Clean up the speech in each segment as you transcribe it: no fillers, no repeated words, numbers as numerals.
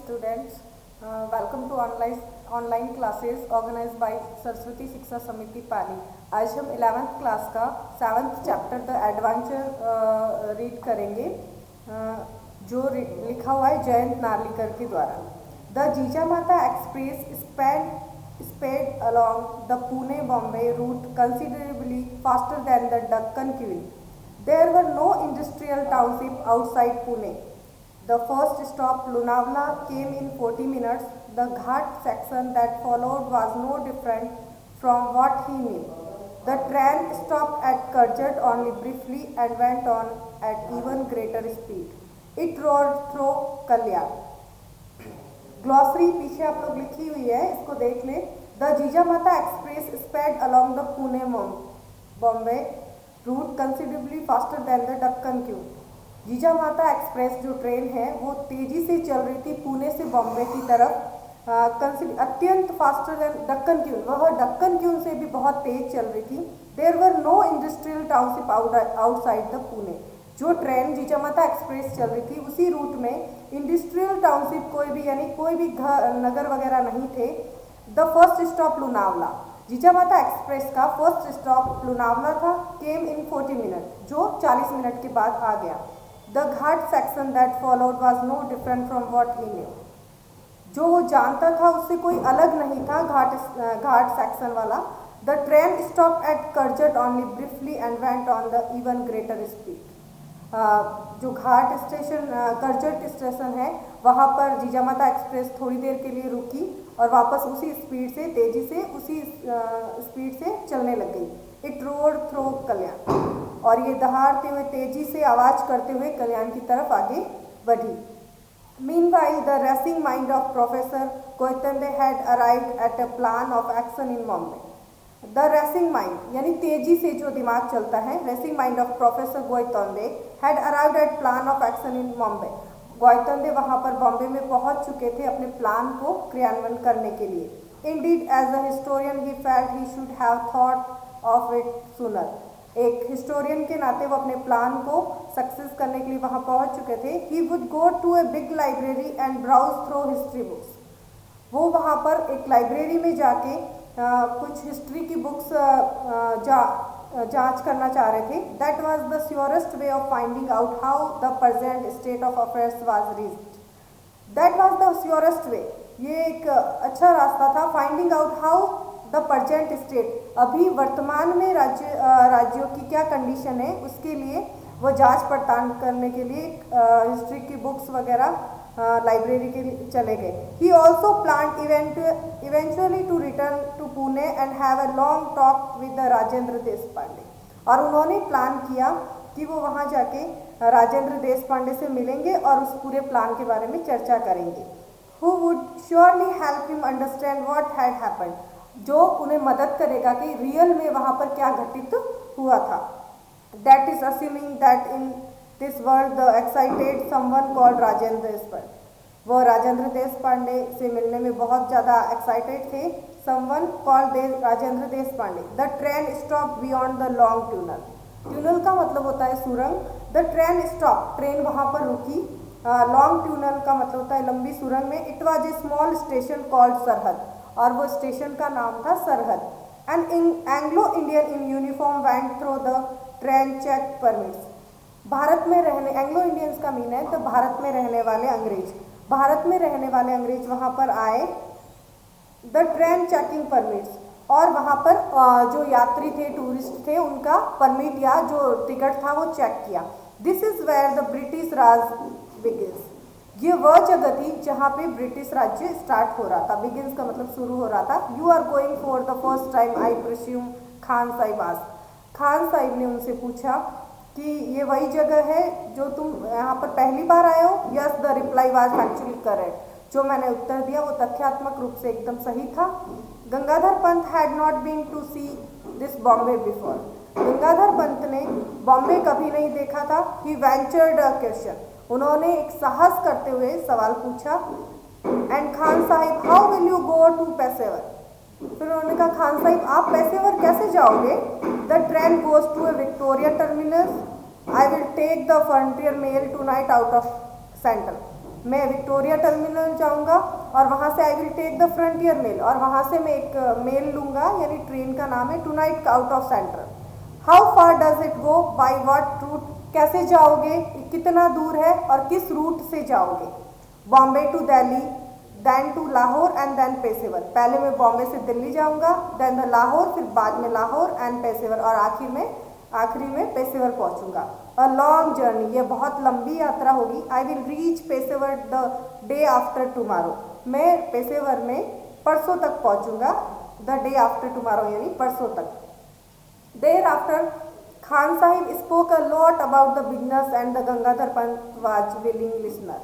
students. Welcome to online classes organize by Saraswati Shiksha Samiti पाली। आज हम 11th class का 7th chapter the adventure read करेंगे, जो लिखा हुआ है जयंत नार्लिकर के द्वारा। The Jijamata express sped along the Pune-Bombay route considerably faster than the Deccan Queen. There were no industrial townships outside Pune. The first stop, Lonavala, came in 40 minutes. The Ghat section that followed was no different from what he knew. The train stopped at Karjat only briefly and went on at even greater speed. It roared through Kalyan. Glossary पीछे आप लोग लिखी हुई है, इसको देख लें। The Jijamata express sped along the Pune Bombay route considerably faster than the Deccan queen. Jijamata express जो ट्रेन है वो तेजी से चल रही थी पुणे से बॉम्बे की तरफ, अत्यंत फास्टर देन डक्कन क्वीन, वह डक्कन क्वीन से भी बहुत तेज चल रही थी। There were no industrial township outside the Pune. जो ट्रेन जीजामाता एक्सप्रेस चल रही थी उसी रूट में इंडस्ट्रियल टाउनशिप कोई भी नगर वगैरह नहीं थे। The first stop Lonavala, Jijamata express का फर्स्ट स्टॉप लोनावला था। केम इन 40 मिनट, जो 40 मिनट के बाद आ गया। The ghat section that followed was no different from what he knew, जो वो जानता था उससे कोई अलग नहीं था घाट सेक्शन वाला। The train stop at Karjat only briefly and went on the even greater speed. जो घाट स्टेशन करजट स्टेशन है वहाँ पर जीजामाता एक्सप्रेस थोड़ी देर के लिए रुकी और वापस उसी स्पीड से तेजी से उसी स्पीड से चलने लग गई। इट रोड थ्रू कल्याण, और ये दहाड़ते हुए तेजी से आवाज़ करते हुए कल्याण की तरफ आगे बढ़ी। Meanwhile, the racing mind of Professor Goitande had arrived at a plan of action in Bombay. The racing mind यानी तेजी से जो दिमाग चलता है, racing mind of professor Gaitonde had arrived at plan of action in Bombay. Gaitonde वहाँ पर बॉम्बे में पहुँच चुके थे अपने प्लान को क्रियान्वयन करने के लिए। Indeed as a historian he felt he should have thought of it sooner. एक हिस्टोरियन के नाते वो अपने प्लान को सक्सेस करने के लिए वहाँ पहुँच चुके थे। He would go to a big library and browse through history books. वो वहाँ पर एक लाइब्रेरी में जाके कुछ हिस्ट्री की बुक्स जांच करना चाह रहे थे। That was the surest way of finding out how the present state of affairs was reached. That was the surest way, ये एक अच्छा रास्ता था। Finding out how the present state, अभी वर्तमान में राज्यों की क्या कंडीशन है उसके लिए वो जांच पड़ताल करने के लिए हिस्ट्री की बुक्स वगैरह लाइब्रेरी के लिए चले गए। He also plan eventually to return to Pune and have a long talk with Rajendra Deshpande. और उन्होंने प्लान किया कि वो वहाँ जाके राजेंद्र देशपांडे से मिलेंगे और उस पूरे प्लान के बारे में चर्चा करेंगे। Who would surely help him understand what had happened, जो उन्हें मदद करेगा कि रियल में वहाँ पर क्या घटित हुआ था। That is assuming that in this world the excited someone called Rajendra Deshpande. वो राजेंद्र देशपांडे से मिलने में बहुत ज़्यादा एक्साइटेड थे। Someone called Rajendra Deshpande. The train stop beyond the long tunnel. Tunnel का मतलब होता है सुरंग। द ट्रेन स्टॉप, ट्रेन वहाँ पर रुकी। लॉन्ग ट्यूनल का मतलब होता है लंबी सुरंग में। It was a small station called Sarhad, और वो स्टेशन का नाम था Sarhad. And Anglo Indian in uniform went through the train check permits. Bharat में रहने, एंग्लो इंडियंस का मीन है तो भारत में रहने वाले अंग्रेज, भारत में रहने वाले अंग्रेज वहाँ पर आए। द ट्रेन चेकिंग परमिट्स, और वहाँ पर जो यात्री थे, टूरिस्ट थे, उनका परमिट या जो टिकट था वो चेक किया। This is where the British Raj begins. ये वह जगह थी जहाँ पे ब्रिटिश राज्य स्टार्ट हो रहा था। बिगिंस का मतलब शुरू हो रहा था। You are going for the first time I presume, Khan Sahib asked. Khan Sahib ने उनसे पूछा कि ये वही जगह है जो तुम यहाँ पर पहली बार आए हो। Yes, the reply was factually correct. जो मैंने उत्तर दिया वो तथ्यात्मक रूप से एकदम सही था। Gangadhar Pant had not been to see this Bombay before. Gangadhar Pant ने बॉम्बे कभी नहीं देखा था। ही वेंचर्ड अ क्वेश्चन, उन्होंने एक साहस करते हुए सवाल पूछा। And Khan Sahib, how will you go to Peshawar. फिर उन्होंने कहा, खान साहिब आप पेशेवर कैसे जाओगे। The train goes to a Victoria Terminus. I will take the Frontier Mail tonight out of Central. मैं विक्टोरिया टर्मिनल जाऊंगा और वहाँ से I will take the Frontier Mail, और वहाँ से मैं एक मेल लूँगा, यानी ट्रेन का नाम है tonight out of Central. How far does it go, by what route, कैसे जाओगे, कितना दूर है और किस रूट से जाओगे। Bombay to Delhi, then to Lahore and then Peshawar. पहले मैं बॉम्बे से दिल्ली जाऊंगा, देन लाहौर, फिर बाद में लाहौर एंड पेशेवर, और आखिरी में पेशेवर पहुंचूंगा। अ लॉन्ग जर्नी, ये बहुत लंबी यात्रा होगी। आई विल रीच पेशेवर द डे आफ्टर टुमारो, मैं पेशेवर में परसों तक पहुंचूंगा। द डे आफ्टर टुमारो यानी परसों तक। There after Khan Sahib spoke a lot about the business and the Gangadhar Pant was willing listener.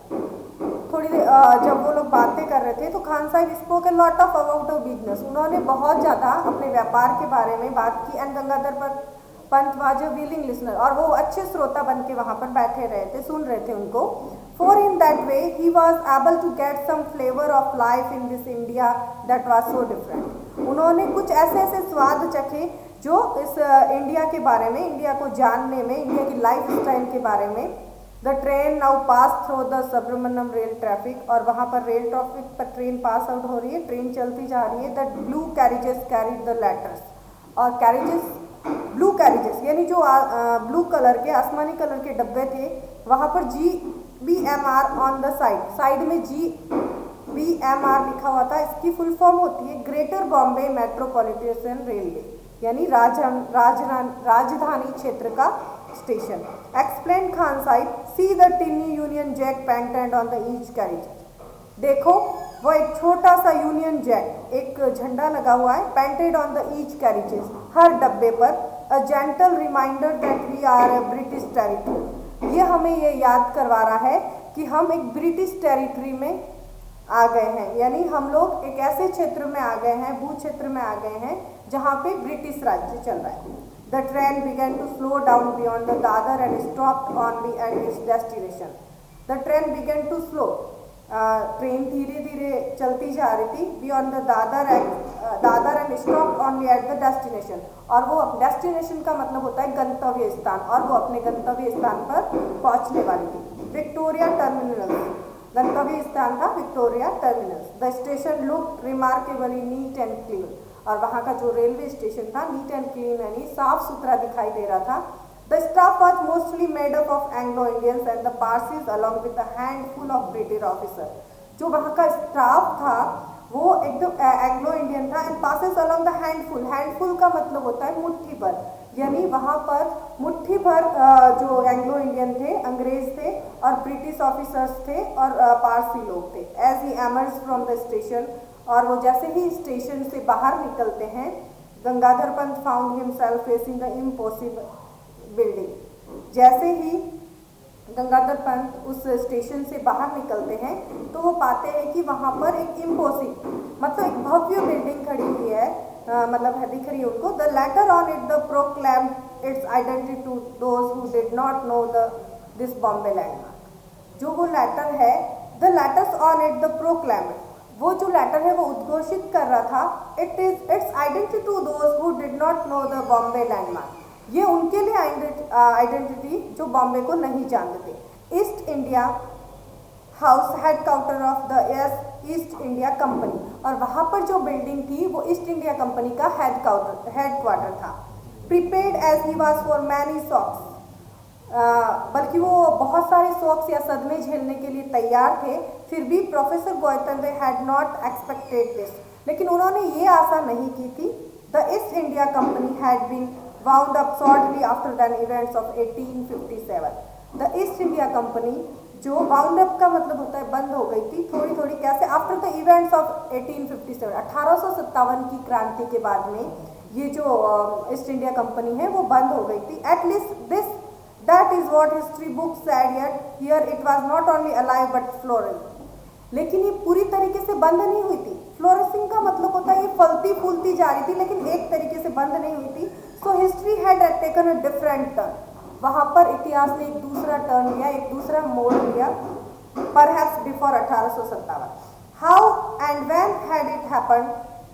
थोड़ी देर जब वो लोग बातें कर रहे थे तो Khan Sahib spoke a lot of about the business, उन्होंने बहुत ज़्यादा अपने व्यापार के बारे में बात की। And Gangadhar Pant was a willing listener, और वो अच्छे श्रोता बन के वहाँ पर बैठे रहे थे, सुन रहे थे उनको। For in that way he was able to get some flavour of life in this India that was so different. उन्होंने कुछ ऐसे स्वाद चखे जो इस इंडिया के बारे में, इंडिया को जानने में, इंडिया की लाइफ स्टाइल के बारे में। The train now pass through the Subramaniam rail traffic, और वहाँ पर रेल ट्रैफिक पर ट्रेन पास आउट हो रही है, ट्रेन चलती जा रही है। The blue carriages carried the letters, और कैरिजेस, ब्लू कैरिजेस यानी जो ब्लू कलर के, आसमानी कलर के डब्बे थे, वहाँ पर GBMR ऑन द साइड में GBMR लिखा हुआ था। इसकी फुल फॉर्म होती है ग्रेटर बॉम्बे मेट्रोपॉलिटन रेलवे, यानी राजधानी क्षेत्र का station. Explain Khan Sahib, see the tiny Union Jack painted on the each carriage. देखो वो एक छोटा सा यूनियन जैक, एक झंडा लगा हुआ है, painted on the each carriages, हर डब्बे पर। A gentle reminder that we are a British territory, ये हमें ये याद करवा रहा है कि हम एक ब्रिटिश टेरिटरी में आ गए हैं, यानी हम लोग एक ऐसे क्षेत्र में आ गए हैं, भू क्षेत्र में आ गए हैं जहाँ पे ब्रिटिश राज्य चल रहा है। The train began to slow down beyond the Dadar and stopped only at its destination. The train began to slow, train धीरे धीरे चलती जा रही थी, beyond the Dadar and stopped only at the destination, और वो डेस्टिनेशन का मतलब होता है गंतव्य स्थान, और वो अपने गंतव्य स्थान पर पहुंचने वाली थी। विक्टोरिया टर्मिनल, गंतव्य स्थान था Victoria terminus. The station look remarkably neat and clean, और वहाँ का जो रेलवे स्टेशन था नीट एंड क्लीन यानी साफ सुथरा दिखाई दे रहा था। The staff was mostly made up of Anglo Indians and the Parsis along with the handful of British officer. जो वहाँ का स्टाफ था वो एकदम एंग्लो इंडियन था। And passes along the handful, handful का मतलब होता है मुट्ठी भर, यानी वहाँ पर मुट्ठी भर जो एंग्लो इंडियन थे, अंग्रेज थे, और ब्रिटिश ऑफिसर्स थे और पारसी लोग थे। As he emerge from the station, और वो जैसे ही स्टेशन से बाहर निकलते हैं, Gangadhar Pant found himself facing the impossible building. जैसे ही गंगाधर पंत उस स्टेशन से बाहर निकलते हैं तो वो पाते हैं कि वहाँ पर एक इम्पॉसिबल मतलब एक भव्य बिल्डिंग खड़ी हुई है, मतलब है दिख रही है उनको। The letter on it the proclaimed its identity to those who did not know this Bombay landmark. जो वो लेटर है, the letters on it the proclaimed, वो जो लेटर है वो उद्घोषित कर रहा था its identity to those who did not know the Bombay landmark, ये उनके लिए आइडेंटिटी जो बॉम्बे को नहीं जानते थे। East India House headquarter of the East India Company, और वहाँ पर जो बिल्डिंग थी वो ईस्ट इंडिया कंपनी का हेडक्वार्टर था। Prepared as he was for many shocks, बल्कि वो बहुत सारे शॉक्स या सदमे झेलने के लिए तैयार थे। फिर भी professor Gaitonde had not expected this, लेकिन उन्होंने ये आशा नहीं की थी। The East India Company had been wound up shortly after the events of 1857। The East India Company जो वाउंड अप का मतलब होता है बंद हो गई थी थोड़ी थोड़ी, कैसे? आफ्टर द इवेंट्स ऑफ 1857, 1857 की क्रांति के बाद में ये जो ईस्ट इंडिया कंपनी है वो बंद हो गई थी। At least this that is what history book said, yet here it was not only alive but flooring. लेकिन ये पूरी तरीके से बंद नहीं हुई थी। फ्लोरिशिंग का मतलब होता है ये फलती फूलती जा रही थी, लेकिन एक तरीके से बंद नहीं हुई थी। So history had taken a different turn, वहाँ पर इतिहास ने एक दूसरा टर्न लिया, एक दूसरा मोड़ लिया, perhaps before 1857। How and when had it happened,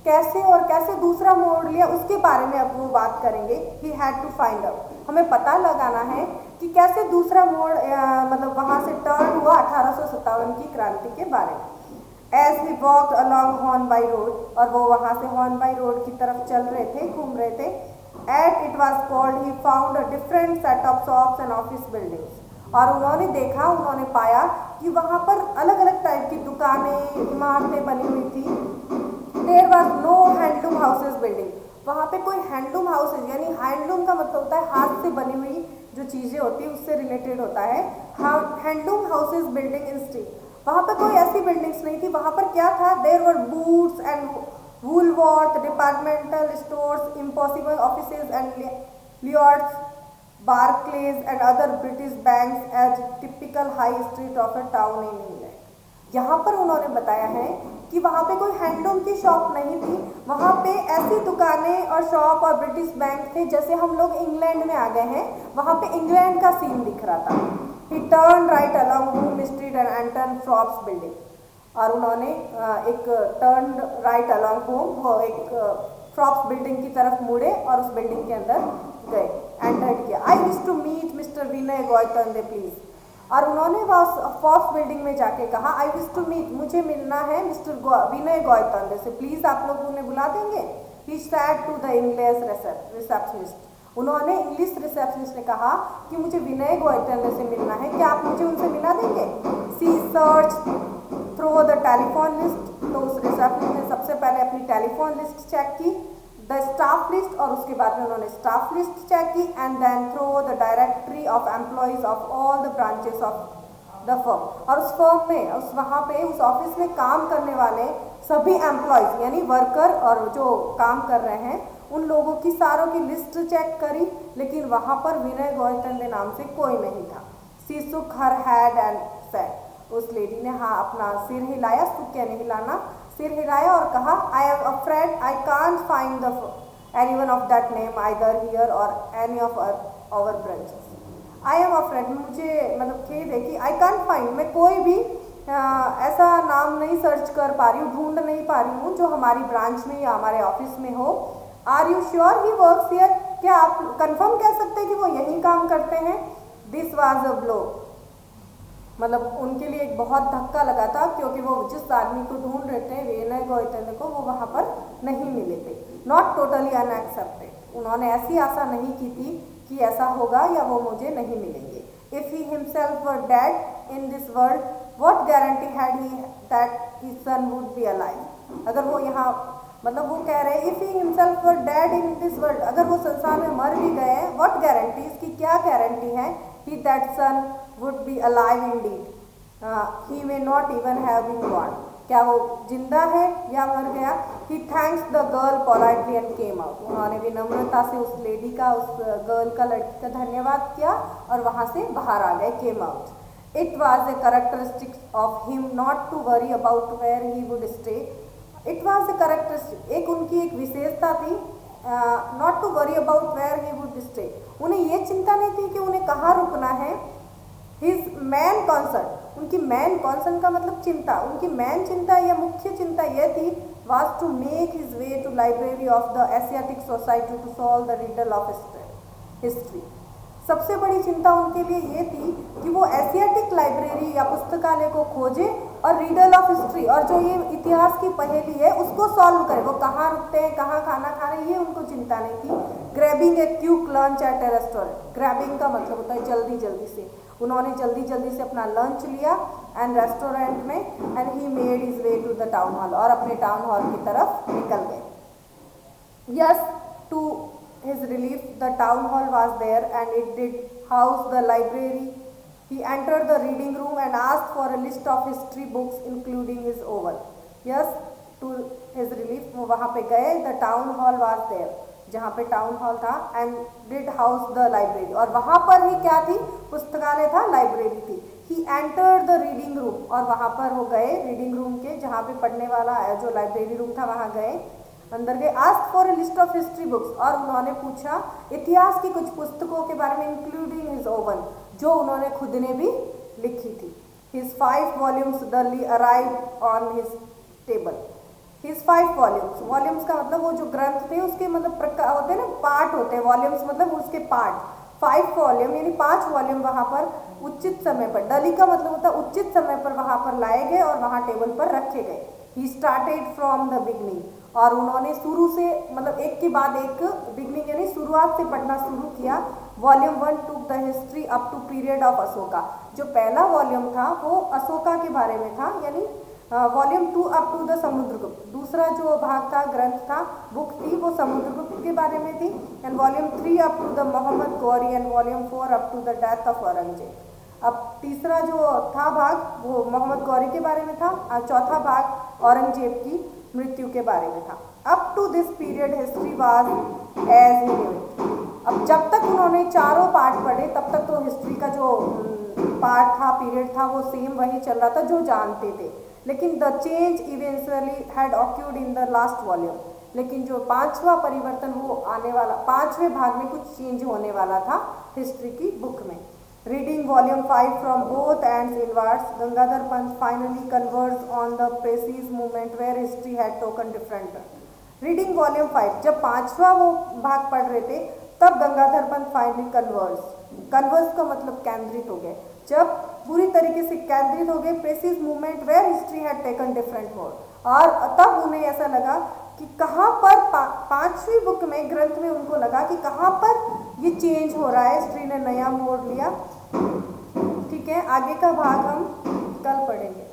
कैसे और कैसे दूसरा मोड़ लिया उसके बारे में अब वो बात करेंगे। He had to find out, हमें पता लगाना है कि कि कैसे दूसरा मोड़ मतलब वहाँ से टर्न हुआ 1857 की क्रांति के बारे में। As he walked along Hornby road, और वो वहाँ से हॉर्नबाई रोड की तरफ चल रहे थे, घूम रहे थे। At it was called he found a different set of shops and office buildings, और उन्होंने देखा, उन्होंने पाया कि वहाँ पर अलग अलग टाइप की दुकानें, इमारतें बनी हुई थी। There was no handloom houses building, वहाँ पे कोई हैंडलूम हाउसेज, यानी हैंडलूम का मतलब होता है हाथ से बनी हुई जो चीज़ें होती है उससे रिलेटेड होता है handloom houses building in street, वहाँ पर कोई ऐसी बिल्डिंग्स नहीं थी। वहाँ पर क्या था, there were Boots and Woolworth, departmental stores, impossible offices and Lloyds, Barclays and other British banks as typical high street of a town in England. यहाँ पर उन्होंने बताया है कि वहाँ पे कोई हैंडलूम की शॉप नहीं थी, वहाँ पे ऐसी दुकानें और शॉप और ब्रिटिश बैंक थे जैसे हम लोग इंग्लैंड में आ गए हैं, वहाँ पे इंग्लैंड का सीन दिख रहा था। He turned right along Hoom Street and entered Fropp's building, और उन्होंने एक टर्न राइट अलॉन्ग होम, वो एक फ्रॉप्स बिल्डिंग की तरफ मुड़े और उस बिल्डिंग के अंदर गए, एंटर्ड किया। I wish to meet mister Vinay Gaitonde please, और उन्होंने फ्रॉप्स बिल्डिंग में जाके कहा आई विश टू मीट, मुझे मिलना है मिस्टर विनय गोयतंदे से, प्लीज आप लोग उन्हें बुला देंगे। He said to the English receptionist, उन्होंने इंग्लिश रिसेप्शनिस्ट ने कहा कि मुझे विनय गोयतंदे से मिलना है, क्या आप मुझे उनसे मिला देंगे। She search through the telephone list, तो उस रिसेप्शनिस्ट ने सबसे पहले अपनी टेलीफोन लिस्ट चेक की, द स्टाफ लिस्ट, और उसके बाद में उन्होंने स्टाफ लिस्ट चेक की, and then through the directory of employees of all the branches of the firm, और उस फर्म में, उस वहाँ पे उस ऑफिस में काम करने वाले सभी एम्प्लॉयज यानी वर्कर और जो काम कर रहे हैं उन लोगों की सारों की लिस्ट चेक करी, लेकिन वहाँ पर विनय गोयतंदे नाम से कोई नहीं था। सी सुक हर हैड एंड सेड, उस लेडी ने हाँ अपना सिर हिलाया, सुक यानी हिलाना, सिर हिलाया और कहा I am afraid I can't find the anyone of that name either here or any of our branches. I am afraid, मुझे मतलब खेद है कि आई कांट फाइंड, मैं कोई भी ऐसा नाम नहीं सर्च कर पा रही हूँ, ढूंढ नहीं पा रही हूँ जो हमारी ब्रांच में या हमारे ऑफिस में हो। Are you sure he works here, क्या आप कंफर्म कह सकते हैं कि वो यहीं काम करते हैं। दिस वाज अ ब्लो, मतलब उनके लिए एक बहुत धक्का लगा था, क्योंकि वो जिस आदमी को ढूंढ रहे थे विनय गोयतंदे को, वो वहाँ पर नहीं मिले थे। नॉट टोटली अनएक्सेप्टेड, उन्होंने ऐसी आशा नहीं की थी कि ऐसा होगा या वो मुझे नहीं मिलेंगे। If he himself were dead in this world, what guarantee had he that his son would be alive. अगर वो यहाँ मतलब वो कह रहे हैं if he himself were dead in this world, अगर वो संसार में मर भी गए हैं, व्हाट गारंटी, इसकी क्या गारंटी है, he that son would be alive indeed, he may not even have been born, क्या वो जिंदा है या मर गया। He thanks the girl politely and came out, उन्होंने विनम्रता से उस लेडी का, उस गर्ल का, लड़की का धन्यवाद किया और वहाँ से बाहर आ गए, came out. It was a characteristic of him not to worry about where he would stay, it was a characteristic, एक उनकी एक विशेषता थी, not to worry about where he would stay, उन्हें ये चिंता नहीं थी कि उन्हें कहाँ रुकना है। हिज मैन कॉन्सर्न, उनकी मैन कॉन्सर्न का मतलब चिंता, उनकी मैन चिंता या मुख्य चिंता यह थी was to make his way to library of the Asiatic Society to solve the riddle of history। सबसे बड़ी चिंता उनके लिए ये थी कि वो एशियाटिक लाइब्रेरी या पुस्तकालय को खोजे और रीडल ऑफ हिस्ट्री, और जो ये इतिहास की पहेली है उसको सॉल्व करे। वो कहाँ रुकते हैं, कहाँ खाना खा रहे हैं, ये उनको चिंता नहीं थी। Grabbing a quick lunch at a restaurant, grabbing का मतलब होता है जल्दी जल्दी से, उन्होंने जल्दी जल्दी से अपना लंच लिया एंड रेस्टोरेंट में, and he made his way to the town hall, और अपने टाउन हॉल की तरफ निकल गए। Yes, to his relief the town hall was there and it did house the library। he entered the reading room and asked for a list of history books including his oval। yes, to his relief वो वहाँ पे गए, the town hall was there, जहाँ पे town hall था, and did house the library, और वहाँ पर ही क्या थी, पुस्तकालय था, लाइब्रेरी थी। he entered the reading room, और वहाँ पर वो गए रीडिंग रूम के, जहाँ पे पढ़ने वाला जो लाइब्रेरी रूम था वहाँ गए, अंदर गए। Ask for a list of history books, और उन्होंने पूछा इतिहास की कुछ पुस्तकों के बारे में, इंक्लूडिंग हिज ओवन, जो उन्होंने खुद ने भी लिखी थी। हिज 5 वॉल्यूम्स डली arrive on his table. His 5 volumes, volumes का मतलब वो जो ग्रंथ थे उसके मतलब प्रकार होते हैं ना, पार्ट होते हैं, वॉल्यूम्स मतलब उसके पार्ट। 5 वॉल्यूम यानी 5 वॉल्यूम वहाँ पर उचित समय पर, डली का मतलब होता है उचित समय पर वहाँ पर लाए गए और वहाँ टेबल पर रखे गए। He started from the beginning, और उन्होंने शुरू से मतलब एक के बाद एक, बिगनिंग यानी शुरुआत से पढ़ना शुरू किया। Volume 1 to the history up to period of Ashoka, जो पहला वॉल्यूम था वो अशोका के बारे में था, यानी volume 2 up to the Samudragupta, दूसरा जो भाग था ग्रंथ था बुक थी वो समुद्रगुप्त के बारे में थी। And volume 3 up to the Mohammad Ghori and volume 4 up to the death of Aurangzeb. अब तीसरा जो था भाग वो मोहम्मद गौरी के बारे में था और चौथा भाग औरंगजेब की मृत्यु के बारे में था। Up to this period history was as he knew it. अब जब तक उन्होंने चारों पार्ट पढ़े तब तक तो हिस्ट्री का जो पार्ट था, पीरियड था, वो सेम वही चल रहा था जो जानते थे। लेकिन the change eventually had occurred in the last volume, लेकिन जो पांचवा परिवर्तन वो आने वाला, पांचवें भाग में कुछ चेंज होने वाला था हिस्ट्री की बुक में। Reading volume 5 from both ends inwards, Gangadhar Pant finally converts on the precise movement where history had taken different. Reading volume 5, जब पांचवा वो भाग पढ़ रहे थे तब गंगाधर पंत फाइनली कन्वर्स का मतलब केंद्रित हो गए, जब पूरी तरीके से केंद्रित हो गए precis movement where history had taken different mode, और तब उन्हें ऐसा लगा कि कहाँ पर पांचवी बुक में, ग्रंथ में उनको लगा कि कहाँ पर ये चेंज हो रहा है, हिस्ट्री ने नया मोड़ लिया। ठीक है, आगे का भाग हम कल पढ़ेंगे।